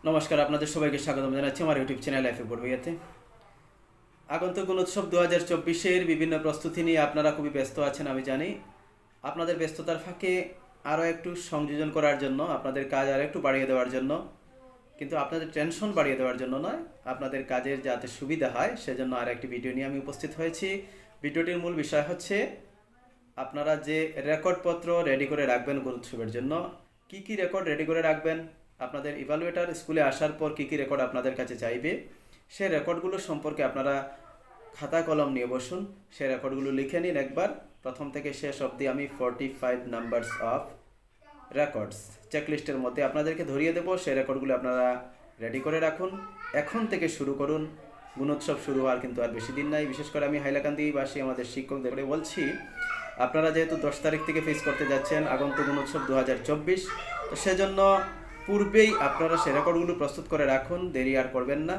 নমস্কার, আপনাদের সবাইকে স্বাগতম জানাচ্ছি আমার ইউটিউব চ্যানেল লাইফে পড়বিয়াতে। আগন্তুক গুণোৎসব 2024-এর বিভিন্ন প্রস্তুতি নিয়ে আপনারা খুবই ব্যস্ত আছেন আমি জানি। আপনাদের ব্যস্ততার ফাঁকে আরও একটু সংযোজন করার জন্য, আপনাদের কাজ আর একটু বাড়িয়ে দেওয়ার জন্য, কিন্তু আপনাদের টেনশন বাড়িয়ে দেওয়ার জন্য নয়, আপনাদের কাজের যাতে সুবিধা হয় সেজন্য আর একটি ভিডিও নিয়ে আমি উপস্থিত হয়েছি। ভিডিওটির মূল বিষয় হচ্ছে আপনারা যে রেকর্ডপত্র রেডি করে রাখবেন গুণোৎসবের জন্য, কি কি রেকর্ড রেডি করে রাখবেন, আপনাদের ইভালুয়েটর স্কুলে আসার পর কি কি রেকর্ড আপনাদের কাছে চাইবে, সেই রেকর্ডগুলো সম্পর্কে আপনারা খাতা কলম নিয়ে বসুন, সেই রেকর্ডগুলো লিখে নিন একবার। প্রথম থেকে শেষ অবধি আমি 45 নাম্বারস অফ রেকর্ডস চেকলিস্টের মধ্যে আপনাদেরকে ধরিয়ে দেবো, সেই রেকর্ডগুলো আপনারা রেডি করে রাখুন। এখন থেকে শুরু করুন। গুণোৎসব শুরু হওয়ার কিন্তু আর বেশি দিন নাই। বিশেষ করে আমি হাইলাকান্দিবাসী আমাদের শিক্ষকদের বলছি, আপনারা যেহেতু 10 তারিখ থেকে ফেস করতে যাচ্ছেন আগন্তুক গুণোৎসব 2024, তো সেজন্য পূর্বেই আপনারা সে রেকর্ডগুলো প্রস্তুত করে রাখুন, দেরি আর করবেন না।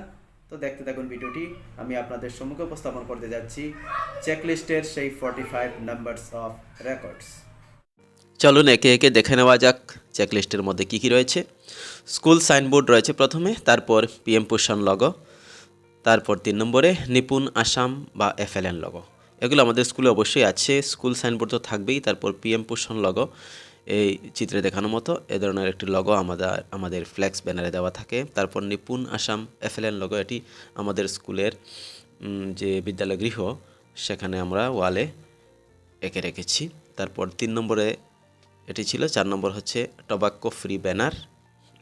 তো দেখতে থাকুন ভিডিওটি। আমি আপনাদের সম্মুখে উপস্থাপন করতে যাচ্ছি চেকলিস্টের সেই 45 নাম্বারস অফ রেকর্ডস। চলুন একে একে দেখে নেওয়া যাক চেকলিস্টের মধ্যে কী কী রয়েছে। স্কুল সাইনবোর্ড রয়েছে প্রথমে, তারপর পিএম পোষণ লগো, তারপর 3 নম্বরে নিপুণ আসাম বা এফএলএন লগো। এগুলো আমাদের স্কুলে অবশ্যই আছে, স্কুল সাইনবোর্ড তো থাকবেই। তারপর পিএম পোষণ লগো, এই চিত্রে দেখানোর মতো এ ধরনের একটি লগো আমাদের ফ্ল্যাক্স ব্যানারে দেওয়া থাকে। তারপর নিপুণ আসাম এফএলএন লগো, এটি আমাদের স্কুলের যে বিদ্যালয় গৃহ সেখানে আমরা ওয়ালে এঁকে রেখেছি। তারপর 3 নম্বরে এটি ছিল। 4 নম্বর হচ্ছে tobacco free banner.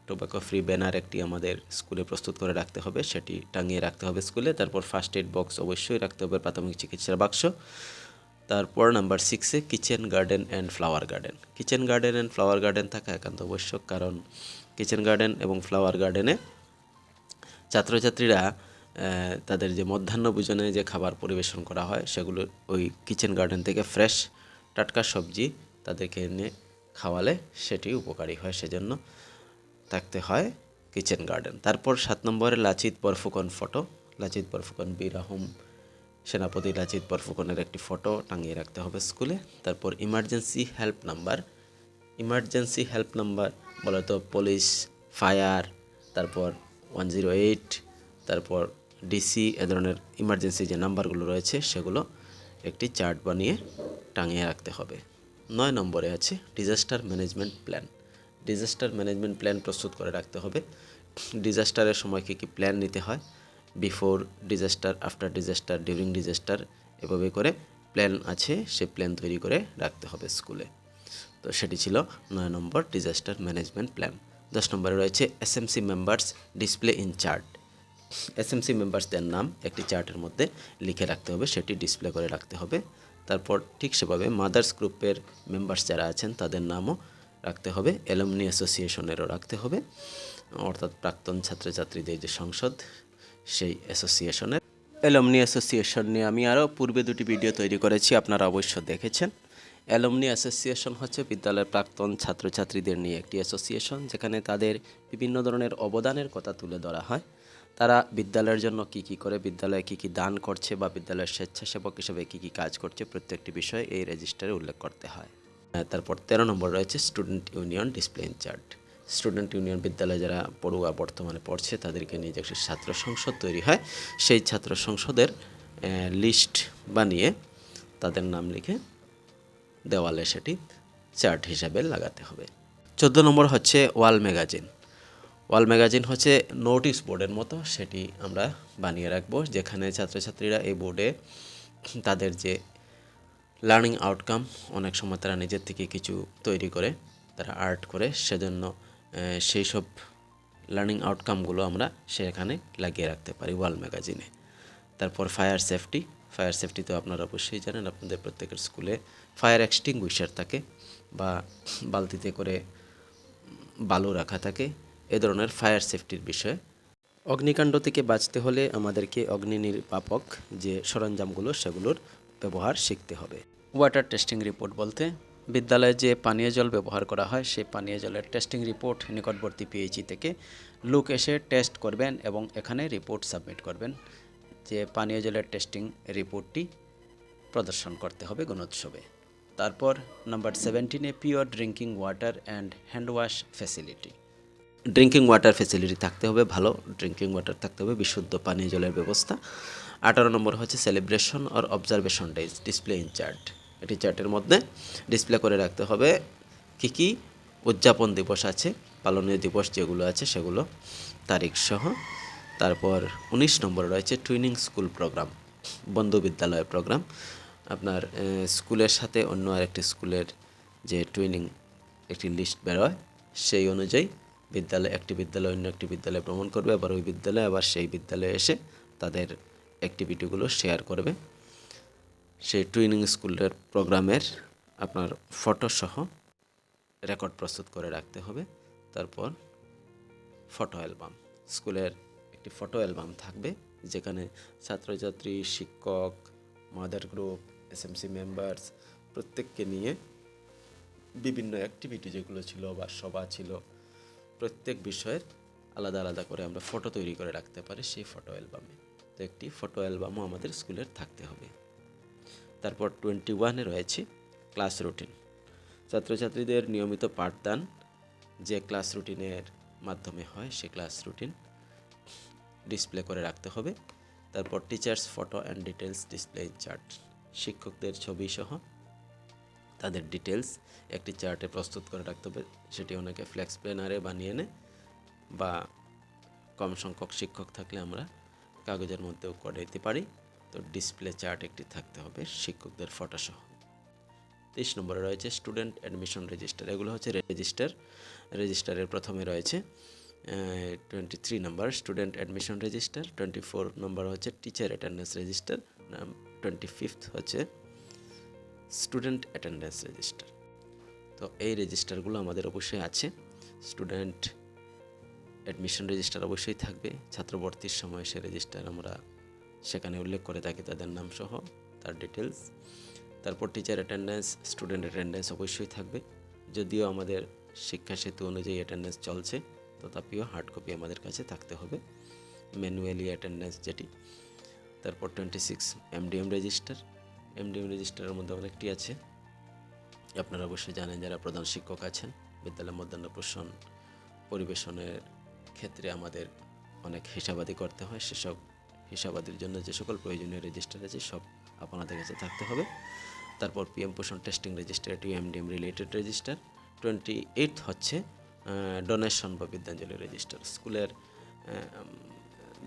Tobacco free banner একটি আমাদের স্কুলে প্রস্তুত করে রাখতে হবে, সেটি টাঙিয়ে রাখতে হবে স্কুলে। তারপর ফার্স্ট এড বক্স অবশ্যই রাখতে হবে, প্রাথমিক চিকিৎসার বাক্স। তারপর নাম্বার 6-এ kitchen garden and flower garden. Kitchen garden and flower garden থাকা একান্ত আবশ্যক, কারণ কিচেন গার্ডেন এবং ফ্লাওয়ার গার্ডেনে ছাত্রছাত্রীরা তাদের যে মধ্যাহ্নভোজনে যে খাবার পরিবেশন করা হয় সেগুলো ওই কিচেন গার্ডেন থেকে ফ্রেশ টাটকা সবজি তাদেরকে এনে খাওয়ালে সেটি উপকারী হয়, সেজন্য থাকতে হয় কিচেন গার্ডেন। তারপর 7 নম্বরে লাচিত বরফুকন ফটো। লাচিত বরফুকন বীর আহোম সেনাপতি লাচিত বরফুকনের একটি ফটো টাঙিয়ে রাখতে হবে স্কুলে। তারপর emergency help number. Emergency help number বলতো পুলিশ, ফায়ার, তারপর 108, তারপর ডিসি, এ ধরনের ইমার্জেন্সি যে নাম্বারগুলো রয়েছে সেগুলো একটি চার্ট বানিয়ে টাঙিয়ে রাখতে হবে। 9 নম্বরে আছে disaster management plan. Disaster management plan প্রস্তুত করে রাখতে হবে। ডিজাস্টারের সময় কী কী প্ল্যান নিতে হয়, before disaster, after disaster, during disaster, এভাবে করে প্ল্যান আছে, সে প্ল্যান তৈরি করে রাখতে হবে স্কুলে। তো সেটি ছিল 9 নম্বর ডিজাস্টার ম্যানেজমেন্ট প্ল্যান। 10 নম্বরে রয়েছে SMC members display in chart. SMC মেম্বার্সদের নাম একটি চার্টের মধ্যে লিখে রাখতে হবে, সেটি ডিসপ্লে করে রাখতে হবে। তারপর ঠিক সেভাবে মাদার্স গ্রুপের মেম্বার্স যারা আছেন তাদের নামও রাখতে হবে, অ্যালুমনি অ্যাসোসিয়েশনেরও রাখতে হবে, অর্থাৎ প্রাক্তন ছাত্রছাত্রীদের যে সংসদ সেই অ্যাসোসিয়েশনের। অ্যালুমনি অ্যাসোসিয়েশন নিয়ে আমি আরও পূর্বে 2টি ভিডিও তৈরি করেছি, আপনারা অবশ্য দেখেছেন। অ্যালুমনি অ্যাসোসিয়েশন হচ্ছে বিদ্যালয়ের প্রাক্তন ছাত্রছাত্রীদের নিয়ে একটি অ্যাসোসিয়েশন, যেখানে তাদের বিভিন্ন ধরনের অবদানের কথা তুলে ধরা হয়। তারা বিদ্যালয়ের জন্য কী কী করে, বিদ্যালয়ে কী কী দান করছে বা বিদ্যালয়ের স্বেচ্ছাসেবক হিসেবে কী কী কাজ করছে, প্রত্যেকটি বিষয় এই রেজিস্টারে উল্লেখ করতে হয়। তারপর 13 নম্বর রয়েছে student union display in chart. Student union বিদ্যালয়ে যারা পড়ুয়া বর্তমানে পড়ছে তাদেরকে নিয়ে যে একটি ছাত্র সংসদ তৈরি হয়, সেই ছাত্র সংসদের লিস্ট বানিয়ে তাদের নাম লিখে দেওয়ালে সেটি চার্ট হিসাবে লাগাতে হবে। 14 নম্বর হচ্ছে ওয়াল ম্যাগাজিন। ওয়াল ম্যাগাজিন হচ্ছে নোটিশ বোর্ডের মতো, সেটি আমরা বানিয়ে রাখবো, যেখানে ছাত্রছাত্রীরা এই বোর্ডে তাদের যে লার্নিং আউটকাম, অনেক সময় তারা নিজের থেকে কিছু তৈরি করে, তারা আর্ট করে, সেজন্য সেই সব লার্নিং আউটকামগুলো আমরা সেখানে লাগিয়ে রাখতে পারি ওয়াল ম্যাগাজিনে। তারপর ফায়ার সেফটি। ফায়ার সেফটি তো আপনারা অবশ্যই জানেন, আপনাদের প্রত্যেকের স্কুলে ফায়ার এক্সটিংগুইশার থাকে বা বালতিতে করে বালু রাখা থাকে, এ ধরনের ফায়ার সেফটির বিষয়ে। অগ্নিকাণ্ড থেকে বাঁচতে হলে আমাদেরকে অগ্নি নির্বাপক যে সরঞ্জামগুলো সেগুলোর ব্যবহার শিখতে হবে। ওয়াটার টেস্টিং রিপোর্ট বলতে বিদ্যালয়ে যে পানীয় জল ব্যবহার করা হয় সেই পানীয় জলের টেস্টিং রিপোর্ট নিকটবর্তী পিএইচই থেকে লোক এসে টেস্ট করবেন এবং এখানে রিপোর্ট সাবমিট করবেন, যে পানীয় জলের টেস্টিং রিপোর্টটি প্রদর্শন করতে হবে গুণোৎসবে। তারপর নাম্বার 17-এ pure drinking water and hand wash facility. Drinking water facility থাকতে হবে, ভালো ড্রিঙ্কিং ওয়াটার থাকতে হবে, বিশুদ্ধ পানীয় জলের ব্যবস্থা। 18 নম্বর হচ্ছে celebration or observation days display in chart. এটি চার্টের মধ্যে ডিসপ্লে করে রাখতে হবে কী কী উদযাপন দিবস আছে, পালনীয় দিবস যেগুলো আছে সেগুলো তারিখ সহ। তারপর 19 নম্বর রয়েছে টুইনিং স্কুল প্রোগ্রাম, বন্ধু বিদ্যালয় প্রোগ্রাম। আপনার স্কুলের সাথে অন্য আরেকটি স্কুলের যে টুইনিং একটি লিস্ট বেরোয়, সেই অনুযায়ী একটি বিদ্যালয় অন্য একটি বিদ্যালয়ে ভ্রমণ করবে, আবার ওই বিদ্যালয়ে আবার সেই বিদ্যালয়ে এসে তাদের অ্যাক্টিভিটিগুলো শেয়ার করবে। সেই টুইনিং স্কুলের প্রোগ্রামের আপনার ফটো সহ রেকর্ড প্রস্তুত করে রাখতে হবে। তারপর ফটো অ্যালবাম, স্কুলের একটি ফটো অ্যালবাম থাকবে যেখানে ছাত্রছাত্রী, শিক্ষক, মাদার গ্রুপ, এসএমসি মেম্বার্স প্রত্যেককে নিয়ে বিভিন্ন অ্যাক্টিভিটি যেগুলো ছিল বা সভা ছিল, প্রত্যেক বিষয়ের আলাদা আলাদা করে আমরা ফটো তৈরি করে রাখতে পারি সেই ফটো অ্যালবামে। তো একটি ফটো অ্যালবামও আমাদের স্কুলের থাকতে হবে। তারপর 21-এ রয়েছে ক্লাস রুটিন, ছাত্রছাত্রীদের নিয়মিত পাঠদান যে ক্লাস রুটিনের মাধ্যমে হয় সে ক্লাস রুটিন ডিসপ্লে করে রাখতে হবে। তারপর teachers photo and details display in chart, শিক্ষকদের ছবি সহ তাদের ডিটেলস একটি চার্টে প্রস্তুত করে রাখতে হবে। সেটি অনেকে ফ্লেক্স প্ল্যানারে বানিয়ে নেয়, বা কম সংখ্যক শিক্ষক থাকলে আমরা কাগজের মধ্যেও করে দিতে পারি। তো ডিসপ্লে চার্ট একটি থাকতে হবে শিক্ষকদের ফটো সহ। 23 নম্বরে রয়েছে স্টুডেন্ট অ্যাডমিশন রেজিস্টার, এগুলো হচ্ছে রেজিস্টারের প্রথমে রয়েছে 23 নম্বর স্টুডেন্ট অ্যাডমিশন রেজিস্টার, 24 নম্বর হচ্ছে টিচার অ্যাটেন্ডেন্স রেজিস্টার, 25 হচ্ছে স্টুডেন্ট অ্যাটেন্ডেন্স রেজিস্টার। তো এই রেজিস্টারগুলো আমাদের অবশ্যই আছে। স্টুডেন্ট অ্যাডমিশন রেজিস্টার অবশ্যই থাকবে, ছাত্র ভর্তির সময় সে রেজিস্টার আমরা সেখানে উল্লেখ করে থাকি তাদের নাম সহ তার ডিটেলস। তারপর টিচার অ্যাটেন্ডেন্স, স্টুডেন্ট অ্যাটেন্ডেন্স অবশ্যই থাকবে, যদিও আমাদের শিক্ষা সেতু অনুযায়ী অ্যাটেন্ডেন্স চলছে, তথাপিও হার্ড কপি আমাদের কাছে থাকতে হবে, ম্যানুয়ালি অ্যাটেন্ডেন্স যেটি। তারপর 26 এমডিএম রেজিস্টার, এমডিএম রেজিস্টারের মধ্যে অনেকটি আছে, আপনারা অবশ্যই জানেন যারা প্রধান শিক্ষক আছেন। বিদ্যালয় মধ্যাহ্ন পোষণ পরিবেশনের ক্ষেত্রে আমাদের অনেক হিসাবাদি করতে হয়, সেসব হিসাবাদির জন্য যে সকল প্রয়োজনীয় রেজিস্টার আছে সব আপনাদের কাছে থাকতে হবে। তারপর পিএম পোষণ টেস্টিং রেজিস্টার, এটি এমডিএম রিলেটেড রেজিস্টার। 28 হচ্ছে ডোনেশন বা বিদ্যাঞ্জলি রেজিস্টার, স্কুলের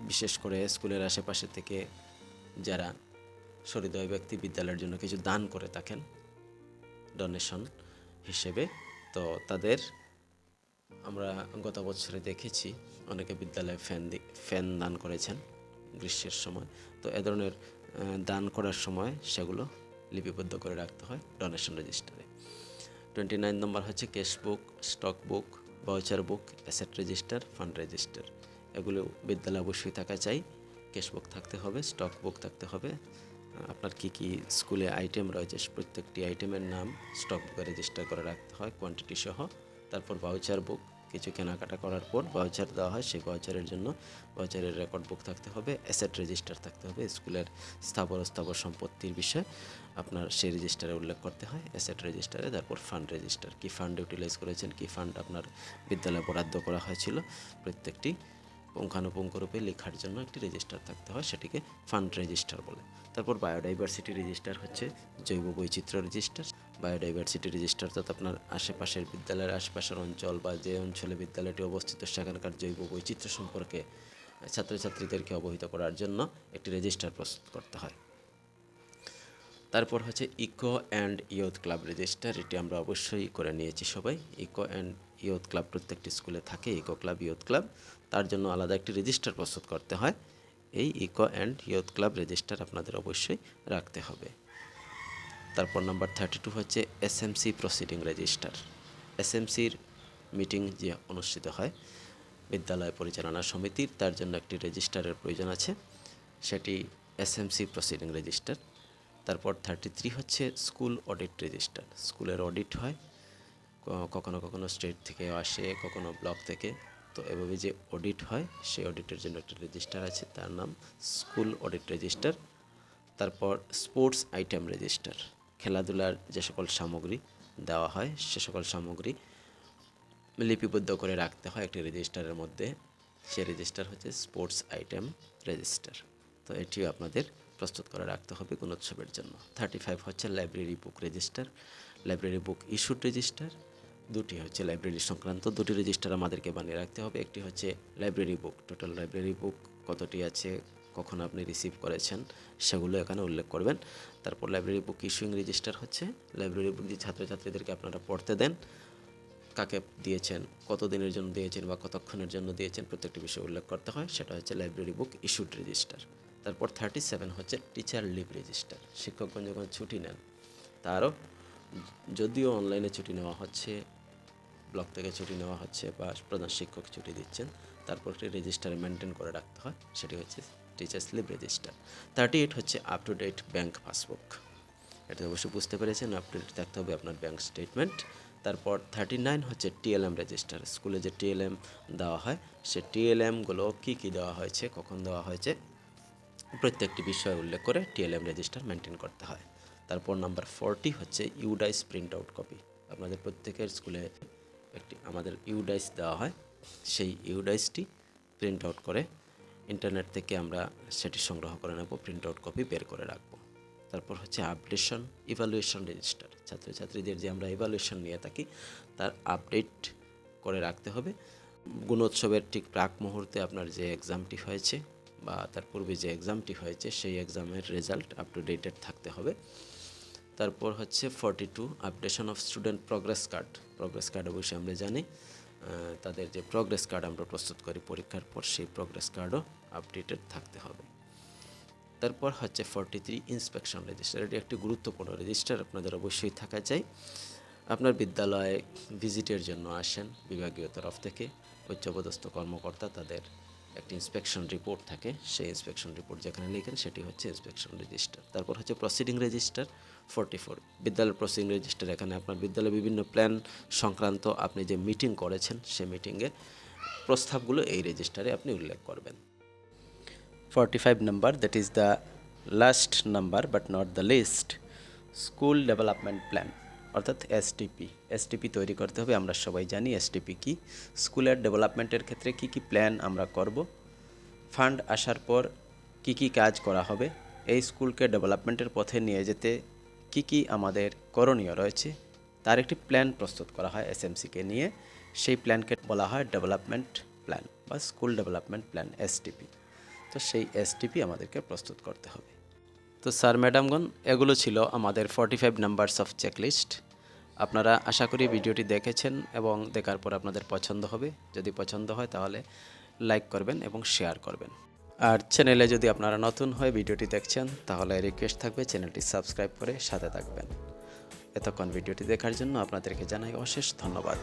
বিশেষ করে স্কুলের আশেপাশে থেকে যারা সহৃদয় ব্যক্তি বিদ্যালয়ের জন্য কিছু দান করে থাকেন ডোনেশন হিসেবে, তো তাদের আমরা গত বছরে দেখেছি অনেকে বিদ্যালয়ে ফ্যান দান করেছেন গ্রীষ্মের সময়। তো এ ধরনের দান করার সময় সেগুলো লিপিবদ্ধ করে রাখতে হয় ডোনেশন রেজিস্টারে। 29 নম্বর হচ্ছে ক্যাশ বুক, স্টক বুক, ভাউচার বুক, অ্যাসেট রেজিস্টার, ফান্ড রেজিস্টার, এগুলো বিদ্যালয়ে অবশ্যই থাকা চাই। ক্যাশ বুক থাকতে হবে, স্টক বুক থাকতে হবে, আপনার কি কি স্কুলে আইটেম রয়েছে প্রত্যেকটি আইটেমের নাম স্টক বুকে রেজিস্টার করে রাখতে হয় কোয়ান্টিটি সহ। তারপর ভাউচার বুক, কিছু কেনাকাটা করার পর ভাউচার দেওয়া হয়, সেই ভাউচারের জন্য ভাউচারের রেকর্ড বুক থাকতে হবে। অ্যাসেট রেজিস্টার থাকতে হবে, স্কুলের স্থাবর সম্পত্তির বিষয় আপনার সেই রেজিস্টারে উল্লেখ করতে হয় অ্যাসেট রেজিস্টারে। তারপর ফান্ড রেজিস্টার, কী ফান্ড ইউটিলাইজ করেছেন, কী ফান্ড আপনার বিদ্যালয়ে বরাদ্দ করা হয়েছিল, প্রত্যেকটি পুঙ্খানুপুঙ্খরূপে লেখার জন্য একটি রেজিস্টার থাকতে হয়, সেটিকে ফান্ড রেজিস্টার বলে। তারপর বায়োডাইভার্সিটি রেজিস্টার হচ্ছে জৈব বৈচিত্র্য রেজিস্টার। বায়োডাইভার্সিটি রেজিস্টার অর্থাৎ আপনার আশেপাশের বিদ্যালয়ের আশেপাশের অঞ্চল বা যে অঞ্চলে বিদ্যালয়টি অবস্থিত সেখানকার জৈব বৈচিত্র্য সম্পর্কে ছাত্রছাত্রীদেরকে অবহিত করার জন্য একটি রেজিস্টার প্রস্তুত করতে হয়। তারপর হচ্ছে eco and youth club register, এটি আমরা অবশ্যই করে নিয়েছি সবাই। ইকো অ্যান্ড ইয়ুথ ক্লাব প্রত্যেকটি স্কুলে থাকে, ইকো ক্লাব, ইয়ুথ ক্লাব, তার জন্য আলাদা একটি রেজিস্টার প্রস্তুত করতে হয়। এই eco and youth club register আপনাদের অবশ্যই রাখতে হবে। তারপর নাম্বার 32 হচ্ছে এসএমসি প্রসিডিং রেজিস্টার, এসএমসির মিটিং যে অনুষ্ঠিত হয় বিদ্যালয় পরিচালনা সমিতির, তার জন্য একটি রেজিস্টারের প্রয়োজন আছে, সেটি এসএমসি প্রসিডিং রেজিস্টার। তারপর 33 হচ্ছে স্কুল অডিট রেজিস্টার, স্কুলের অডিট হয়, কখনো কখনো স্টেট থেকে আসে, কখনো ব্লক থেকে, তো এভাবে যে অডিট হয় সেই অডিটের জন্য একটা রেজিস্টার আছে, তার নাম স্কুল অডিট রেজিস্টার। তারপর স্পোর্টস আইটেম রেজিস্টার, খেলাধুলার যে সকল সামগ্রী দেওয়া হয় সে সকল সামগ্রী লিপিবদ্ধ করে রাখতে হয় একটি রেজিস্টারের মধ্যে। সেই রেজিস্টার হচ্ছে স্পোর্টস আইটেম রেজিস্টার। তো এটিও আপনাদের প্রস্তুত করে রাখতে হবে গুণোৎসবের জন্য। 35 হচ্ছে লাইব্রেরি বুক রেজিস্টার, লাইব্রেরি বুক ইস্যুড রেজিস্টার। দুটি হচ্ছে লাইব্রেরি সংক্রান্ত দুটি রেজিস্টার আমাদেরকে বানিয়ে রাখতে হবে। একটি হচ্ছে লাইব্রেরি বুক, টোটাল লাইব্রেরি বুক কতটি আছে, কখন আপনি রিসিভ করেছেন, সেগুলো এখানে উল্লেখ করবেন। তারপর লাইব্রেরি বুক ইস্যুইং রেজিস্টার হচ্ছে লাইব্রেরি বুক যে ছাত্রছাত্রীদেরকে আপনারা পড়তে দেন, কাকে দিয়েছেন, কত দিনের জন্য দিয়েছেন বা কতক্ষণের জন্য দিয়েছেন, প্রত্যেকটি বিষয় উল্লেখ করতে হয়। সেটা হচ্ছে লাইব্রেরি বুক ইস্যুড রেজিস্টার। তারপর 37 হচ্ছে টিচার লিভ রেজিস্টার। শিক্ষকগণ যখন ছুটি নেন, তারও যদিও অনলাইনে ছুটি নেওয়া হচ্ছে, ব্লক থেকে ছুটি নেওয়া হচ্ছে বা প্রধান শিক্ষক ছুটি দিচ্ছেন, তারপর একটি রেজিস্টারে মেনটেন করে রাখতে হয়, সেটি হচ্ছে টিচার্স লিভ রেজিস্টার। 38 হচ্ছে up to date bank passbook. এটা অবশ্যই বুঝতে পেরেছেন, আপ টু ডেট থাকতে হবে আপনার ব্যাঙ্ক স্টেটমেন্ট। তারপর 39 হচ্ছে টিএলএম রেজিস্টার। স্কুলে যে টিএলএম দেওয়া হয়, সে টিএলএমগুলো কী কী দেওয়া হয়েছে, কখন দেওয়া হয়েছে, প্রত্যেকটি বিষয় উল্লেখ করে টিএলএম রেজিস্টার মেনটেন করতে হয়। তারপর নাম্বার 40 হচ্ছে ইউডাইস প্রিন্ট আউট কপি। আপনাদের প্রত্যেকের স্কুলে একটি আমাদের ইউডাইস দেওয়া হয়, সেই ইউডাইসটি প্রিন্ট আউট করে ইন্টারনেট থেকে আমরা সেটি সংগ্রহ করে নেব, প্রিন্ট আউট কপি বের করে রাখবো। তারপর হচ্ছে আপডেশন ইভ্যালুয়েশন রেজিস্টার। ছাত্রছাত্রীদের যে আমরা ইভ্যালুয়েশন নিয়ে থাকি, তার আপডেট করে রাখতে হবে। গুণোৎসবের ঠিক প্রাক মুহূর্তে আপনার যে এক্সামটি হয়েছে বা তার পূর্বে যে এক্সামটি হয়েছে, সেই এক্সামের রেজাল্ট আপ টু ডেটেড থাকতে হবে। তারপর হচ্ছে 42 updation of student progress card. Progress card অবশ্যই আমরা জানি, তাদের যে প্রোগ্রেস কার্ড আমরা প্রস্তুত করি পরীক্ষার পর, সেই প্রোগ্রেস কার্ডও আপডেটেড থাকতে হবে। তারপর হচ্ছে 43 ইন্সপেকশন রেজিস্টার। এটি একটি গুরুত্বপূর্ণ রেজিস্টার, আপনাদের অবশ্যই থাকা চাই। আপনার বিদ্যালয়ে ভিজিটের জন্য আসেন বিভাগীয় তরফ থেকে উচ্চপদস্থ কর্মকর্তা, তাদের একটি ইন্সপেকশন রিপোর্ট থাকে, সেই ইন্সপেকশন রিপোর্ট যেখানে লিখেন সেটি হচ্ছে ইন্সপেকশন রেজিস্টার। তারপর হচ্ছে প্রসিডিং রেজিস্টার 44 বিদ্যালয়ের প্রসিডিং রেজিস্টার। এখানে আপনার বিদ্যালয়ে বিভিন্ন প্ল্যান সংক্রান্ত আপনি যে মিটিং করেছেন, সেই মিটিংয়ের প্রস্তাবগুলো এই রেজিস্টারে আপনি উল্লেখ করবেন। 45 number, that is the last number but not the least, school development plan অর্থাৎ এসটিপি তৈরি করতে হবে। আমরা সবাই জানি এসটিপি কি। স্কুলের ডেভেলপমেন্টের ক্ষেত্রে কি কি প্ল্যান আমরা করব, ফান্ড আসার পর কি কি কাজ করা হবে, এই স্কুলকে ডেভেলপমেন্টের পথে নিয়ে যেতে কি কি আমাদের করণীয় রয়েছে, তার একটি প্ল্যান প্রস্তুত করা হয় এসএমসিকে নিয়ে। সেই প্ল্যানকে বলা হয় ডেভেলপমেন্ট প্ল্যান বা স্কুল ডেভেলপমেন্ট প্ল্যান, এসটিপি। তো সেই এসটিপি আমাদেরকে প্রস্তুত করতে হবে। তো স্যার ম্যাডামগণ, এগুলো ছিল আমাদের 45 নাম্বারস অফ চেকলিস্ট। আপনারা আশা করি ভিডিওটি দেখেছেন এবং দেখার পর আপনাদের পছন্দ হবে। যদি পছন্দ হয় তাহলে লাইক করবেন এবং শেয়ার করবেন। আর চ্যানেলে যদি আপনারা নতুন হয়ে ভিডিওটি দেখছেন, তাহলে রিকোয়েস্ট থাকবে চ্যানেলটি সাবস্ক্রাইব করে সাথে থাকবেন। এতক্ষণ ভিডিওটি দেখার জন্য আপনাদেরকে জানাই অশেষ ধন্যবাদ।